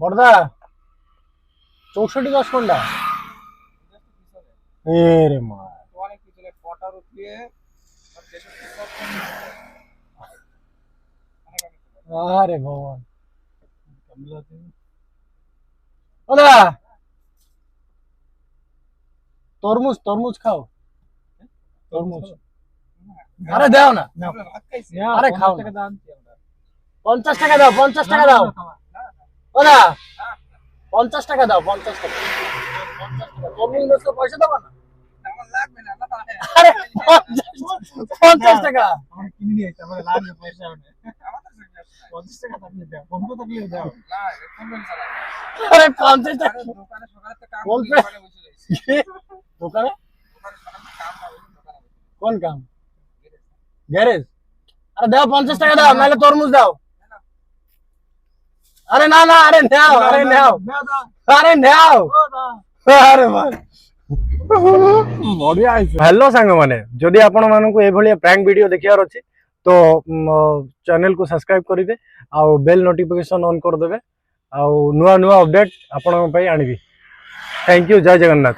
বড়দা 64 10 কোনটা? এ রে মা, অনেক পিছনে কটার উঠিয়ে আর 63 আরে ভগবান। ওদা তরমুজ তরমুজ খাও, তরমুজ। আরে দাও না, ভাত খাইছি। আরে খাও না। দাম 50 টাকা দাও, 50 টাকা দাও। ওদা 50 টাকা দাও, 50 টাকা। 50 টাকা তরমুজ নেছো, পয়সা দাও না। আমার লাগবে না দাদা। আরে 50 টাকা। আমার কিনে নিয়ে আমার লাগবে পয়সা ওনে। আমাদের 50 টাকা থাকলে দাও, 15 থাকলে দাও। না, এখন বল চালা। আরে 50 টাকা দোকানে সকালে তো কাম বলবে। করে দোকানে বসে রইছি। দোকানে দোকানে সকালে তো কাম না হইলে দোকানে বসে। কোন কাম? গ্যারেজ। আরে দাও 50 টাকা দাও, নাহলে তরমুজ দাও। আরে না না, আরে নাও, আরে নাও, আরে নাও। আরে ভাই বড়িয়া আইছে। হ্যালো ସାଙ୍ଗମାନେ, ଯଦି ଆପଣମାନଙ୍କୁ ଏଭଳିଆ ପ୍ରାଙ୍କ ଭିଡିଓ ଦେଖିବାର ଅଛି ତ ଚ୍ୟାନେଲକୁ ସବସ୍କ୍ରାଇବ କରିବେ ଆଉ ବେଲ୍ ନୋଟିଫିକେସନ ଅନ୍ କରିଦେବେ ଆଉ ନୂଆ ନୂଆ ଅପଡେଟ ଆପଣଙ୍କ ପାଇଁ ଆଣିବି। ଥ୍ୟାଙ୍କ ୟୁ, ଜୟ ଜଗନ୍ନାଥ।